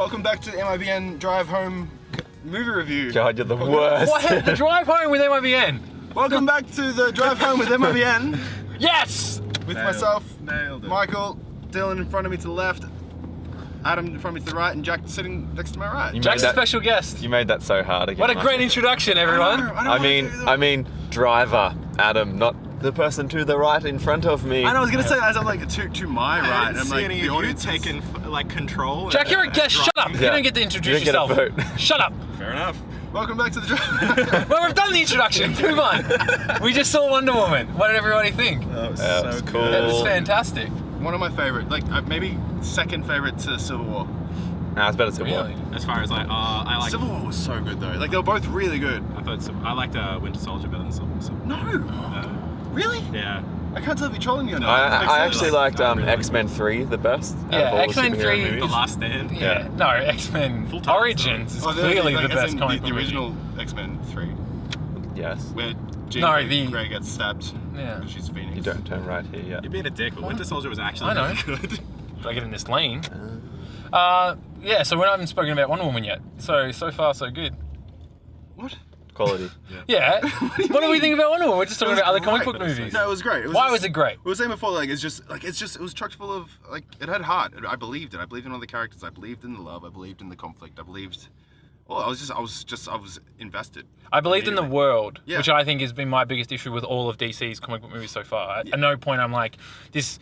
Welcome back to the MiBN Drive Home movie review. God, you're the worst. What? The Drive Home with MiBN? Welcome back to the Drive Home with MiBN. Yes! With myself, Michael, Dylan in front of me to the left, Adam in front of me to the right, and Jack sitting next to my right. Jack's a special guest. You made that so hard again. What a great introduction, everyone. I mean, driver, Adam, not the person to the right in front of me. I know, I was gonna say that as I'm like to my right. I didn't see any of you taking like control. Jack, you're a guest. Shut up. You don't get to introduce yourself. Get a vote. Shut up. Fair enough. Welcome back to the Drive. Well, we've done the introduction. Move on. We just saw Wonder Woman. What did everybody think? That was That was cool. That was fantastic. One of my favorite, like maybe second favorite to Civil War. Nah, it's better Civil War. Really? As far as like, I like. Civil War was so good though. Like they were both really good. I liked Winter Soldier better than Civil War. No. Really? Yeah. I can't tell if you're trolling me or not. I actually liked X-Men 3 the best. Yeah, X-Men 3. The Last Stand. Yeah. No, X-Men Full-time Origins is clearly the best comic book The movie. original X-Men 3, Yes. where the- Grey gets stabbed. Yeah. Because she's Phoenix. You don't turn right here yet. You're being a dick, but Winter Soldier was actually I know. really good. I get in this lane. Yeah, so we haven't spoken about Wonder Woman yet. So far, so good. What? Quality. Yeah. What do we think about Wonder Woman? We're just talking about other comic book but it's movies. No, it was great. Why was it great? We were saying before, like it was chock full of like it had heart. I believed it. I believed in all the characters. I believed in the love. I believed in the conflict. I believed. Well, I was invested. I believed in the world, Yeah. which I think has been my biggest issue with all of DC's comic book movies so far. At no point I'm like, this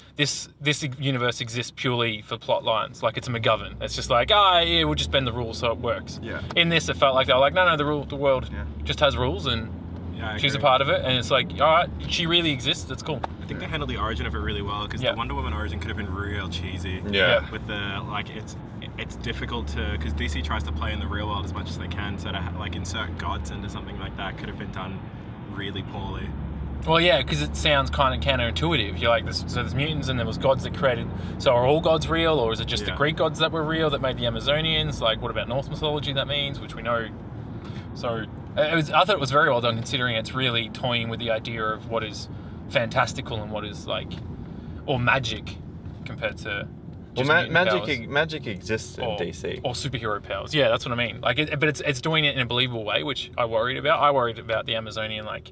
universe exists purely for plot lines. Like it's a McGovern. It's just like, yeah, we'll just bend the rules so it works. Yeah. In this, it felt like they were like, no, the world Yeah. just has rules and Yeah, I she's a agree. part of it. And it's like, all right, she really exists. That's cool. I think they handled the origin of it really well because Yeah. the Wonder Woman origin could have been real cheesy. Yeah. With the like, it's difficult to because DC tries to play in the real world as much as they can. So to like insert gods into something like that could have been done really poorly. Well, yeah, because it sounds kind of counterintuitive. You're like, there's mutants and there was gods that created. So are all gods real, or is it just the Yeah. Greek gods that were real that made the Amazonians? Like, what about Norse mythology? That means, which we know. So I thought it was very well done, considering it's really toying with the idea of what is fantastical and what is like, or magic, compared to. Well, Just mutant powers. magic exists in DC. Or superhero powers. Yeah, that's what I mean. Like, but it's doing it in a believable way, which I worried about. I worried about the Amazonian like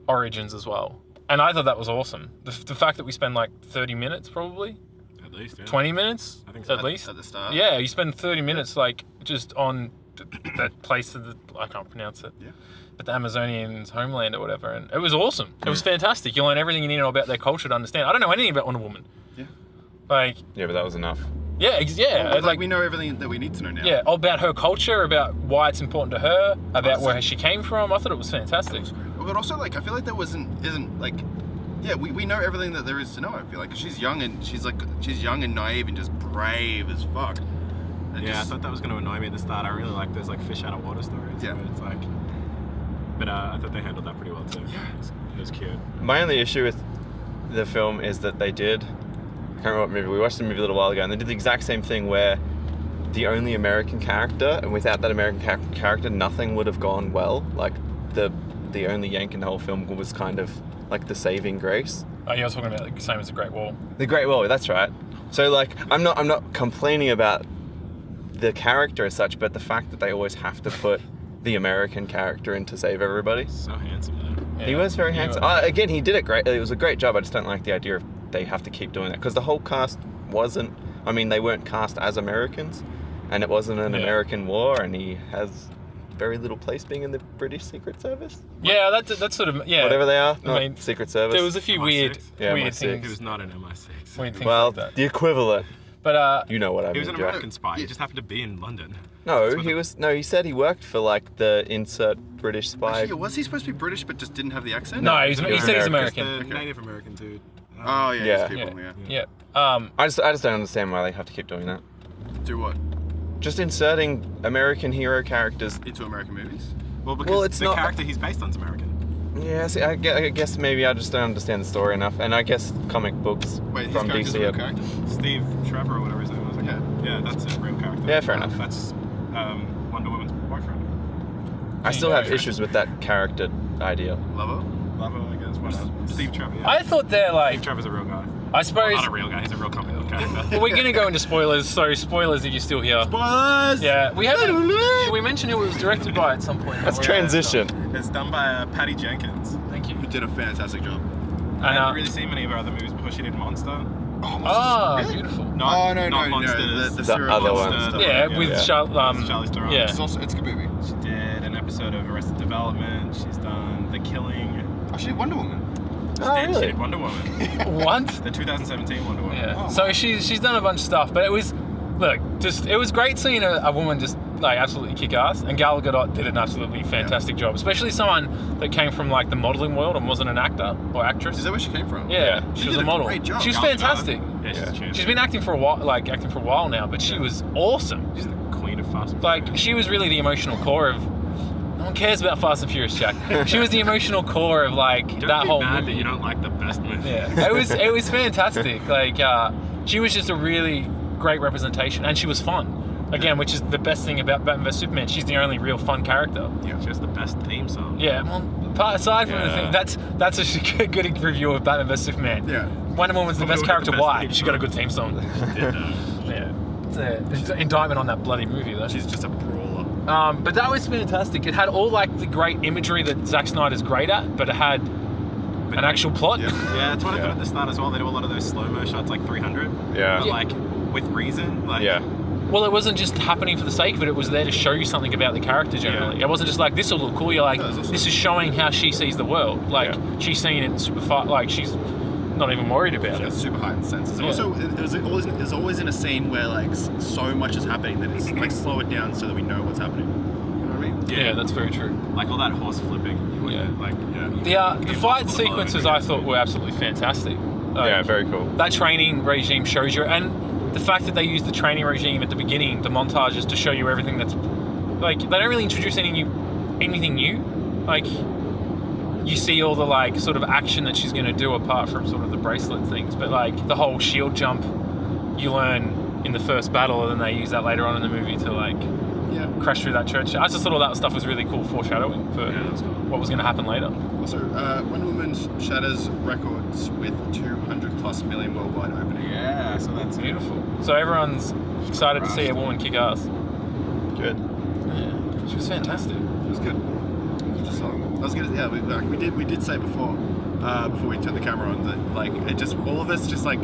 origins as well, and I thought that was awesome. The fact that we spend like 30 minutes, probably At least. Yeah. 20 minutes, I think so. at least At the start. Yeah, you spend 30 minutes like just on that place of I can't pronounce it. Yeah. But the Amazonians' homeland or whatever, and it was awesome. It was fantastic. You learn everything you need to know about their culture to understand. I don't know anything about Wonder Woman. Yeah. Like, Yeah, but that was enough. yeah, yeah. Like we know everything that we need to know now. Yeah, about her culture, about why it's important to her, about Honestly. where she came from. I thought it was fantastic. It was great. But also, like, I feel like there isn't like, yeah, we know everything that there is to know. I feel like 'cause she's young and naive and just brave as fuck. And Yeah, I just- thought that was going to annoy me at the start. I really like those like fish out of water stories. Yeah. Where it's like, but I thought they handled that pretty well too. Yeah. It was cute. My only issue with the film is that they did. I can't remember what movie. We watched the movie a little while ago, and they did the exact same thing where the only American character, and without that American character, nothing would have gone well. Like the only Yank in the whole film was kind of like the saving grace. Oh, yeah, I was talking about the same as the Great Wall. The Great Wall, that's right. So like, I'm not complaining about the character as such, but the fact that they always have to put the American character in to save everybody. So handsome though. Yeah. He was very Yeah. handsome. Again, he did it great. It was a great job. I just don't like the idea of they have to keep doing that because the whole cast wasn't. I mean, they weren't cast as Americans, and it wasn't an Yeah. American war, and he has very little place being in the British Secret Service. Yeah, that's sort of, yeah. Whatever they are, I not mean, Secret Service. There was a few MI6. weird Yeah, weird MI6. He things. was not an MI6. Weird things well, like that. the equivalent. But You know what I He mean, was an Jack. American spy. He just happened to be in London. No, That's what he the- was. No, he said he worked for like the insert British spy. Actually, yeah, was he supposed to be British but just didn't have the accent? no, he said he's American. American. The Native American dude. Oh yeah, Yeah. these people, yeah. Yeah. I just don't understand why they have to keep doing that. Do what? Just inserting American hero characters. Into American movies? Well, because it's the not- character he's based on is American. Yeah, see, I guess maybe I just don't understand the story enough, and I guess comic books Wait, his from character's a DC real are. character? Steve Trevor or whatever his name was. Like, Yeah. Yeah, that's a real character. Yeah, fair enough. That's Wonder Woman's boyfriend. I still have issues with that character idea. Lover? Lover, I guess. What else? Steve Trevor. Yeah. I thought they're like, Steve Trevor's a real guy. I suppose Not a real guy. He's a real comic book character. well, we're gonna go into spoilers. So spoilers if you're still here. Spoilers! Yeah, we haven't. Should we mention who it was directed by at some point? Let's transition. It's done by Patty Jenkins. Thank you. You did a fantastic job. And, I haven't really seen many of her other movies before. She did Monster. oh, Really? beautiful. Not, no, not Monsters. the The serial other monster one. stuff. Yeah, Yeah, with yeah. Charlize Theron. Yeah. It's also it's a good movie. She did an episode of Arrested Development. She's done The Killing. Actually, Wonder Woman. She Oh, did. She really? did Wonder Woman. What? The 2017 Wonder Woman. Yeah. Oh, So wow. she's done a bunch of stuff, but it was it was great seeing a woman just like absolutely kick ass, and Gal Gadot did an absolutely fantastic job, especially someone that came from like the modeling world and wasn't an actor or actress. Is that where she came from? Yeah, she She was did a model. great job. She was Gal Gadot. fantastic. Yeah, she's a champ. She's been acting for a while now, but she was awesome. She's the queen of Fast and Like Furious. she was really the emotional core of. No one cares about Fast and Furious, Jack. She was the emotional core of like Don't that be whole mad movie. that you don't like the best movie. Yeah, it was fantastic. Like she was just a really great representation, and she was fun. Again, which is the best thing about Batman vs Superman. She's the only real fun character. Yeah. She has the best theme song. Yeah, well, aside from the Yeah. thing, that's a good review of Batman vs Superman. Yeah. Wonder Woman's the Wonder best Woman's character. the best Why? theme She got a song. good theme song. Yeah, it's an indictment on that bloody movie, though. She's just a brawler. But that was fantastic. It had all like the great imagery that Zack Snyder's great at, but it had an actual plot. Yeah. Yeah, that's what I Yeah. thought at the start as well. They do a lot of those slow-mo shots, like 300. Yeah. But like, with reason. Like, Yeah. Well, it wasn't just happening for the sake of it. It was there to show you something about the character generally. It wasn't just like, this will look cool. You're like, No, it's awesome. this is showing how she sees the world. Like, Yeah. she's seeing it super far. Like, she's not even worried about She it. has super heightened senses. Yeah. Also, it was always in a scene where like so much is happening that it's like slow it down so that we know what's happening. You know what I mean? Yeah, that's very true. Like all that horse flipping. You Yeah. wouldn't, like, The fight sequences I thought were absolutely fantastic. Yeah, very cool. That training regime shows you, and the fact that they use the training regime at the beginning, the montages, to show you everything that's like they don't really introduce anything new. Like you see all the like sort of action that she's going to do apart from sort of the bracelet things, but like the whole shield jump you learn in the first battle, and then they use that later on in the movie to like Yeah. crash through that church. I just thought all that stuff was really cool foreshadowing for Yeah, that was cool. what was going to happen later. Also, Wonder Woman shatters records with 200+ million worldwide opening. Yeah, so that's Beautiful. So everyone's excited to see a woman kick ass. Good. Yeah, she was fantastic. It was good. I was gonna, yeah, we did say before we turned the camera on that like it just all of us just like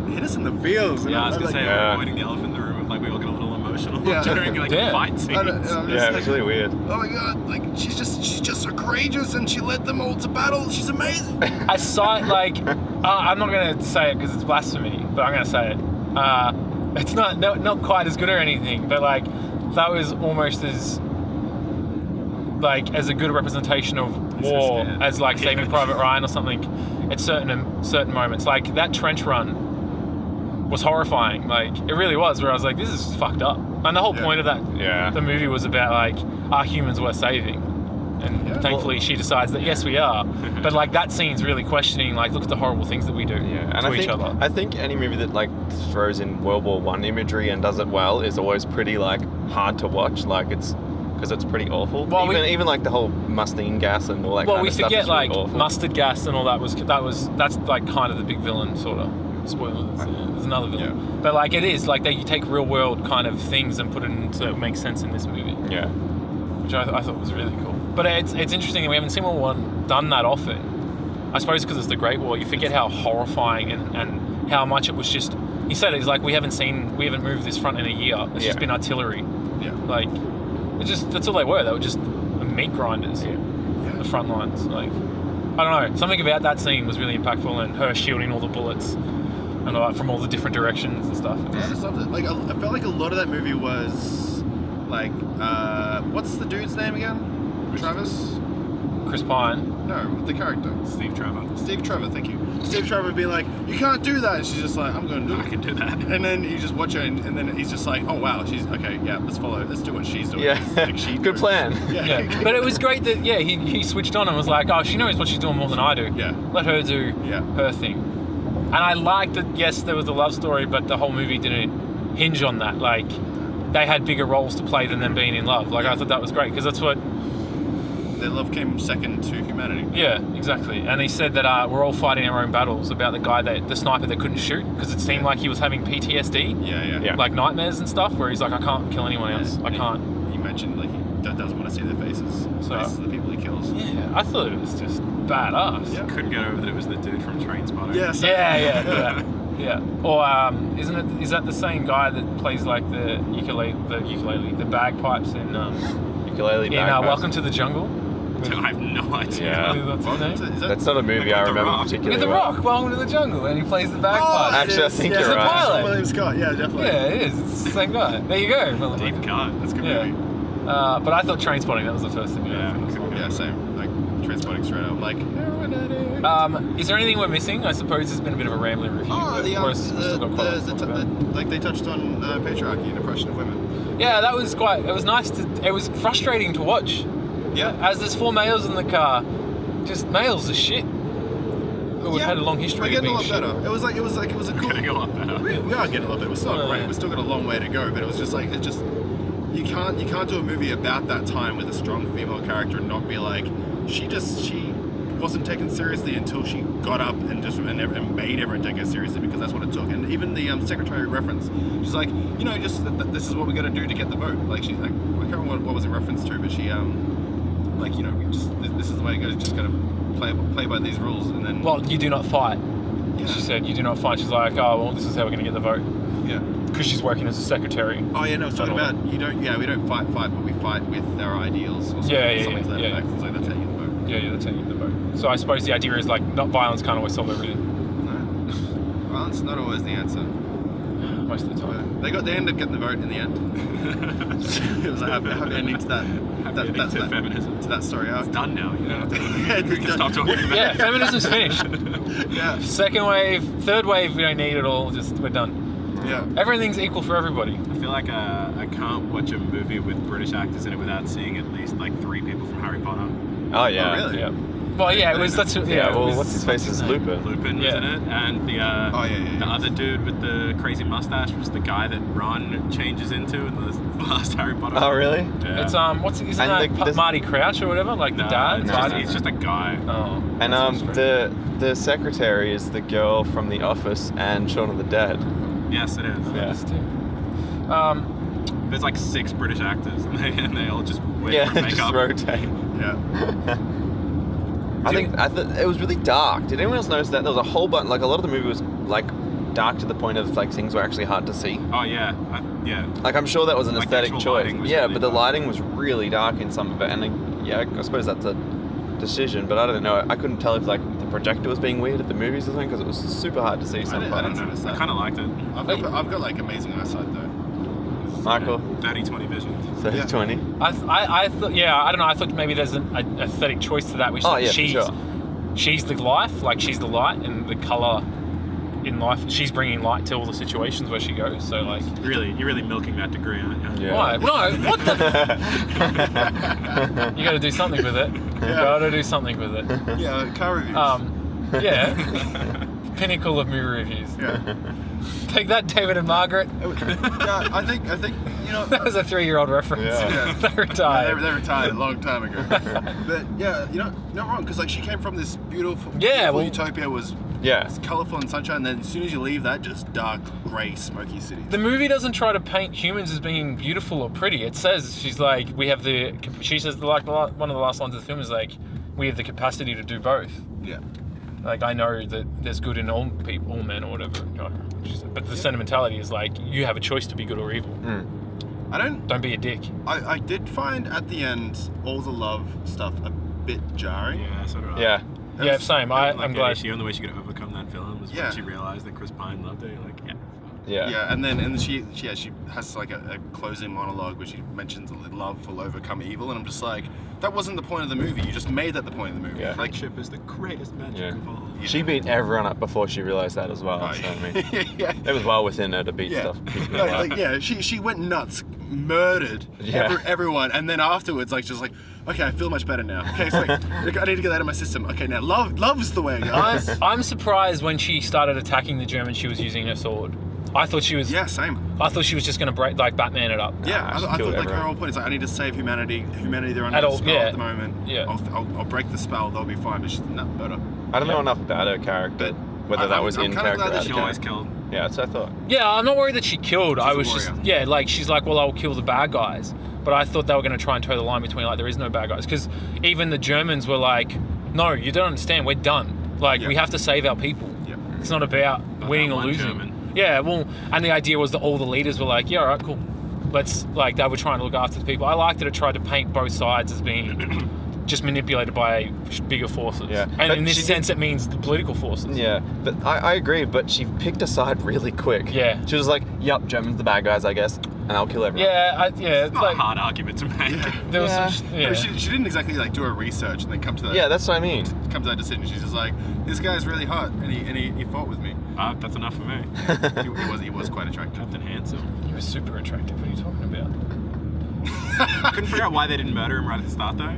hit us in the feels. Yeah, I was gonna say, Yeah. we're avoiding the elephant in the room. Like we all get a little emotional Yeah. during like Yeah. fight scenes. Yeah, it was really weird. Oh my god, like she's just so courageous and she led them all to battle. She's amazing. I saw it like I'm not gonna say it because it's blasphemy, but I'm gonna say it. It's not quite as good or anything, but like that was almost as a good representation of so war scared. as like Saving Yeah. Private Ryan or something at certain moments. Like that trench run was horrifying. Like it really was. Where I was like, this is fucked up. And the whole Yeah. point of that Yeah. the movie was about like, are humans worth saving? And Yeah. thankfully she decides that yes we are. But like that scene's really questioning like, look at the horrible things that we do Yeah, and to I each think other. I think any movie that like throws in World War One imagery and does it well is always pretty like hard to watch. Like it's because it's pretty awful. Well, even like the whole mustine gas and all that Well, kind we of stuff forget is really like awful. mustard gas and all that's like kind of the big villain sort of. Spoilers. Yeah, there's another villain. Yeah. But like it is like you take real world kind of things and put it into make sense in this movie, Yeah. which I thought was really cool. But it's interesting that we haven't seen one done that often. I suppose because it's the Great War, you forget how horrifying and how much it was just. He said it's like we haven't moved this front in a year. It's just Yeah. been artillery. Yeah. Like that's all they were. They were just meat grinders. Yeah. The front lines. Like I don't know. Something about that scene was really impactful, and her shielding all the bullets and all that from all the different directions and stuff. I just loved it. Like I felt like a lot of that movie was like what's the dude's name again? Travis? Chris Pine. No, the character. Steve Trevor. Steve Trevor, thank you. Steve Trevor would be like, you can't do that. And she's just like, I'm going to do I it. can do that. And then you just watch her, and then he's just like, oh wow, she's okay. Yeah, let's do what she's doing. Yeah. Like, she Good plan. Yeah. Yeah, but it was great that he switched on and was like, oh, she knows what she's doing more than I do. Yeah. Let her do Yeah. her thing. And I liked that. Yes, there was a love story, but the whole movie didn't hinge on that. Like they had bigger roles to play than them being in love. Like I thought that was great because that's what their love came second to humanity. Yeah, exactly. And he said that we're all fighting our own battles about the sniper that couldn't shoot because it seemed like he was having PTSD, Yeah. like nightmares and stuff, where he's like, I can't kill anyone else. I can't. He mentioned like he doesn't want to see their faces. So- Faces of the people he kills. Yeah, I thought it was just badass. Yeah. Couldn't get over that it was the dude from Trainspotting. Yeah. So, Yeah. Or is that the same guy that plays like the bagpipes in Ukulele bagpipes. Welcome to the Jungle? I have no idea. Yeah. What's his Welcome name? to- is that- That's not a movie Like I The remember Rock. particularly The well. Rock, Welcome to the Jungle, and he plays the Oh, bagpipes. Actually, I it is. think Yeah, you're He's the right. pilot. William Scott. Yeah, definitely. Yeah, it is. It's the same guy. There you go. Deep cut. That's a good Yeah. movie. But I thought Trainspotting, that was the first thing. Yeah. Yeah, same. Like Trainspotting straight up. Like. Is there anything we're missing? I suppose it's been a bit of a rambling review. Oh, but the, we've still got quite a lot to talk about. like they touched on patriarchy and oppression of women. Yeah, that was quite. It was nice to. It was frustrating to watch. Yeah. As there's 4 males in the car, just males are shit. We've had a long history We're of getting a being lot shit. better. It was a cool. Getting a lot better. We are getting a little bit. We're still not Yeah. great. We've still got a long way to go. But it was just like you can't do a movie about that time with a strong female character and not be like she wasn't taken seriously until she got up and made everyone take her seriously because that's what it took. And even the secretary reference, she's like, this is what we got to do to get the vote. Like she's like, I can't remember what was in reference to, but she like this is the way it goes. Just gotta play by these rules and then. Well, you do not fight. Yeah. She said, you do not fight. She's like, oh, well, this is how we're going to get the vote. Yeah. Because she's working as a secretary. Oh yeah, no, it's talking Totally. about we don't fight, but we fight with our ideals. Or something, Yeah, something to that yeah. effect. It's like that's how you vote. Yeah, that's how you get the vote. So I suppose the idea is like, not violence can't always solve everything. No, violence is not always the answer. Most of the time. They ended up getting the vote in the end. It was a happy ending to that. Happy ending to feminism. To that story arc. It's done now. You know. Yeah, We can stop talking about Yeah, it. feminism's finished. Yeah, Second wave, third wave, we don't need it all. Just we're done. yeah. Everything's equal for everybody. I feel like I can't watch a movie with British actors in it without seeing at least like 3 people from Harry Potter. Oh yeah. Oh, really? Yeah. Well, yeah, it was. That's Yeah. it Well, was- what's his face is Lupin. Lupin was Yeah. in it, and the Oh, yeah. the other dude with the crazy mustache was the guy that Ron changes into in the last Harry Potter. Oh really? Yeah. It's isn't And that this- Marty Crouch or whatever, like the No, dad? it's Marty? just a guy. Oh. And that's strange. the secretary is the girl from The Office and Shaun of the Dead. Yes, it is. Yeah. Yes, too. There's like 6 British actors, and they all just wear Yeah, makeup. just rotate. Yeah. I thought it was really dark. Did anyone else notice that? There was a whole bunch, like a lot of the movie was like dark to the point of like things were actually hard to see. Oh yeah, yeah. Like I'm sure that was an Like, the aesthetic actual choice. lighting was Yeah, really but the dark. lighting was really dark in some of it, and I suppose that's a decision. But I don't know. I couldn't tell if like the projector was being weird at the movies or something because it was super hard to see. I Some didn't parts. notice I that. kind of liked it. I've got like amazing eyesight though. Michael, 30-20 vision. 30-20. I thought, yeah, I don't know. I thought maybe there's an aesthetic choice to that, which Oh, is yeah, for she's sure. she's the life, like she's the light and the color in life. She's bringing light to all the situations where she goes. So like, You're really milking that degree, aren't you? Yeah. why? No, what the? You got to do something with it. Yeah. Got to do something with it. Yeah, car reviews. Yeah. Pinnacle of movie reviews. Yeah. Take that, David and Margaret. Yeah, I think That was a 3-year-old reference. Yeah. They retired. they retired a long time ago. But yeah, not wrong because like she came from this beautiful well- utopia was Yeah. colourful and sunshine, and then as soon as you leave that, just dark, grey, smoky city. The movie doesn't try to paint humans as being beautiful or pretty. It says she says like one of the last lines of the film is like, we have the capacity to do both. Yeah. Like I know that there's good in all people, all men or whatever. But the sentimentality is like you have a choice to be good or evil. Don't be a dick. I did find at the end all the love stuff a bit jarring. Yeah, so do I. Yeah. Yeah, same. I'm glad. The only way she could overcome that film was Yeah. when she realized that Chris Pine loved her. You're like, yeah. Yeah. Yeah, and then she has like a closing monologue where she mentions that love will overcome evil, and I'm just like, that wasn't the point of the movie. You just made that the point of the movie. Yeah. Like, Friendship is the greatest magic Yeah. of all. She beat everyone up before she realized that as well. oh, So, I mean, yeah. it was well within her to beat Yeah. stuff. people No, up. like, yeah, she went nuts, murdered Yeah. everyone, and then afterwards, like, just like, okay, I feel much better now. Okay, so like, I need to get that out of my system. Okay, now love's the way, guys. I'm surprised when she started attacking the Germans, she was using her sword. I thought she was. Yeah, same. I thought she was just going to break like Batman it up. Yeah, Nah, I she thought killed like her everyone. whole point is like, I need to save humanity. They're under At a all, spell yeah. at the moment. Yeah. I'll break the spell. They'll be fine. But she's not better. I don't know enough about her character, But whether that was I'm in kinda glad character. that or she out She of always character. killed. Yeah, that's what I thought. Yeah, I'm not worried that she killed. I a was just warrior. like she's like, well, I'll kill the bad guys. But I thought they were going to try and toe the line between like there is no bad guys because even the Germans were like, no, you don't understand. We're done. Like Yeah. we have to save our people. Yeah. It's not about winning that or one losing. German. Yeah, well, and the idea was that all the leaders were like, yeah, all right, cool. Let's like they were trying to look after the people. I liked that it tried to paint both sides as being just manipulated by bigger forces. Yeah. And But in this she sense, it means the political forces. Yeah, but I agree, but she picked a side really quick. Yeah. She was like, yep, Germans the bad guys, I guess, and I'll kill everyone. Yeah, It's not like a hard argument to make. there was Yeah. some. No, Yeah. she didn't exactly like do her research and then come to that. Yeah, that's what I mean. Come to that decision. She's just like, this guy's really hot, and he fought with me. That's enough for me. He was quite attractive. Captain Handsome. He was super attractive. What are you talking about? I couldn't figure out why they didn't murder him right at the start though.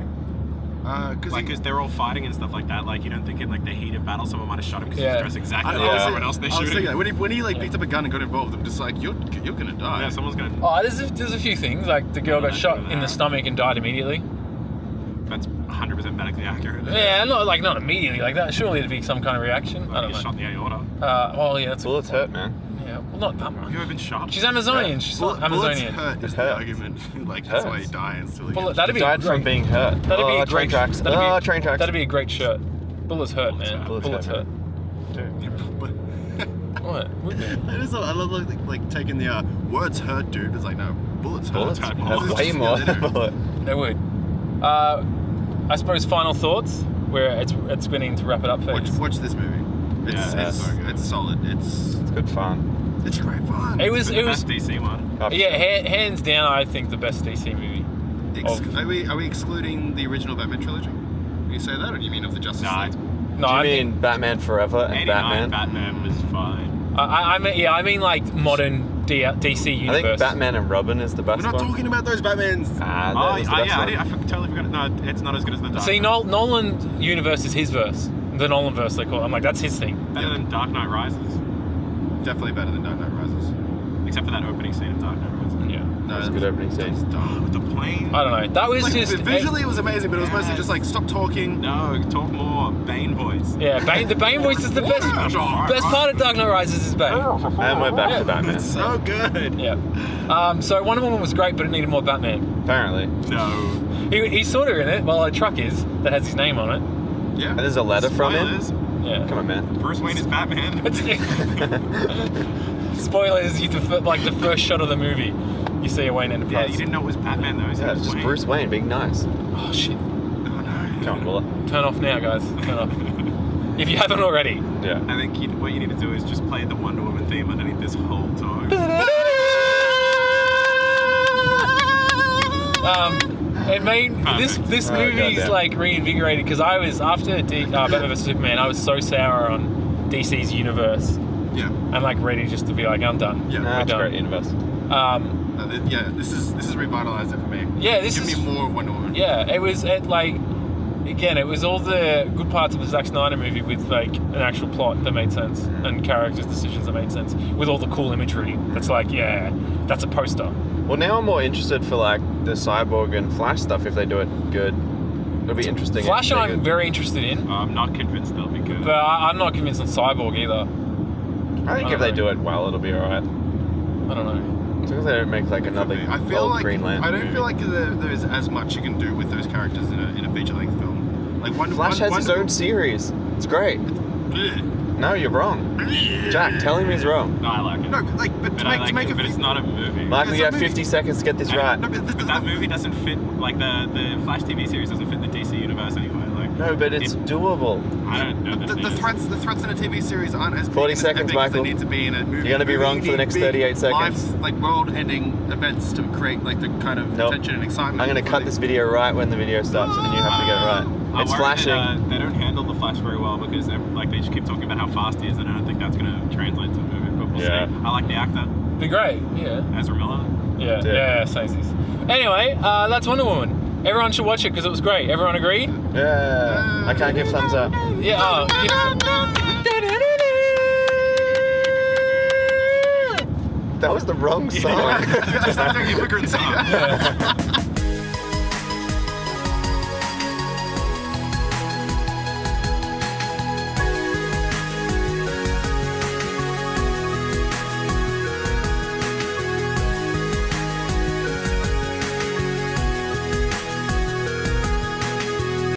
Because They're all fighting and stuff like that. Like you don't think in like the heat of battle someone might have shot him because Yeah. he's dressed exactly I like was everyone else they're I was shooting. thinking that. When he like picked up a gun and got involved, I'm just like, you're gonna die. Yeah, someone's gonna. Oh, there's a few things. Like the girl got that's shot good. in the stomach and died immediately. That's 100% medically accurate. Yeah, not immediately like that. Surely it'd be some kind of reaction. I You don't get know. shot in the aorta. Well, yeah, that's a Bullets hurt, man. Yeah, well, not that Have much. you ever been shot? She's Amazonian. She's not Bullets Amazonian. hurt is It the hurts. argument. Like that's why he Hurts. died and still. Bullet, that'd be Died great. from being hurt. That'd be a train great tracks. Train tracks. That'd be a great shirt. Bullets hurt, Bullets man. hurt. Bullets hurt. But What? Would be. I love like taking the words hurt, dude. It's like no, bullets hurt. Bullets hurt hurt more. This is way just- more yeah, than they a do. bullet. They would. I suppose final thoughts. Where it's beginning to wrap it up. Watch this movie. It's Yeah, it's, so good. it's solid. It's Good fun. great fun. It was The best DC one. Oh, yeah, hands down. I think the best DC movie. Are we excluding the original Batman trilogy? Do you say that, or do you mean of the Justice Nah, League? No, Do you I mean Batman Forever and 89 Batman? Batman was fine. I mean like modern DC I universe. think Batman and Robin is the We're best not one. talking about those Batmans. That is the best one. I totally forgot. No, it's not as good as the Dark See, Knight. Nolan's universe is his verse. The Nolan verse, they call it. I'm like, that's his thing. Better than Dark Knight Rises, Definitely better than Dark Knight Rises. except for that opening scene of Dark Knight Rises. Yeah. No, That was a good opening scene. it's dumb. With the plane. I don't know. That was Like, just visually, it was amazing, but it was mostly Yes. just like stop talking. No, talk more. Bane voice. Yeah, the Bane voice is the best part of Dark Knight Rises is Bane. And we're back Yeah. to Batman. It's so good. Yeah. So Wonder Woman was great, but it needed more Batman. Apparently. No. He's sort of in it. Well, a truck is that has his name on it. Yeah. And there's a letter from him. Spoilers. Yeah. Come on, man. Bruce Wayne is Batman. Spoilers, like the first shot of the movie, you see a Wayne Yeah, Enterprise. you didn't know it was Batman though. Yeah, it's just Bruce Wayne being nice. Oh shit. Oh no. Come on, Buller. Turn off now, guys. Turn off. If you haven't already. Yeah. I think what you need to do is just play the Wonder Woman theme underneath this whole time. It made this Oh, movie's goddamn. like reinvigorated because I was after Batman vs Superman. I was so sour on DC's universe Yeah. and like ready just to be like, I'm done. Yeah. Nah, it's a done. great universe. Yeah. This is revitalized it for me. Yeah, this Give is me more of Wonder Woman. yeah. It was it was all the good parts of the Zack Snyder movie with like an actual plot that made sense and characters' decisions that made sense with all the cool imagery. That's like that's a poster. Well, now I'm more interested for like the Cyborg and Flash stuff if they do it good. It'll be interesting. if Flash, they I'm good. very interested in, I'm not convinced they'll be good. but I'm not convinced on Cyborg either. I think I if they don't do it well, it'll be alright. I don't know. As long as they don't make like another I feel old like Green Lantern I don't movie. feel like there's as much you can do with those characters in a feature-length film. Like Flash has his own series. It's great. No, you're wrong. Jack, tell him he's wrong. No, I like it. No, like, but But I like it, but it's not a movie. Michael, It's you a have movie. 50 seconds to get this I- right. No, But that movie doesn't fit, like the Flash TV series doesn't fit the DC universe anyway. Like, No, but it's doable. I don't know. The threats in a TV series aren't as 40 big seconds, as Michael. they need to be in a movie. You're gonna be Movie, wrong you for the need next big 38 seconds. Like world-ending events to create like the kind of Nope. tension and excitement. I'm gonna for cut the- this video right when the video stops, and you have to get it right. It's flashing. They don't handle the Flash very well because like they just keep talking about how fast he is, and I don't think that's gonna translate to the movie. But we'll Yeah. see. I like the actor, Be great. Yeah. Ezra Miller. Yeah. Yeah. Yeah. Saisies. Anyway, that's Wonder Woman. Everyone should watch it because it was great. Everyone agree? Yeah. I can't give thumbs up. Yeah. That was the wrong song. Just like an immigrant song. Yeah.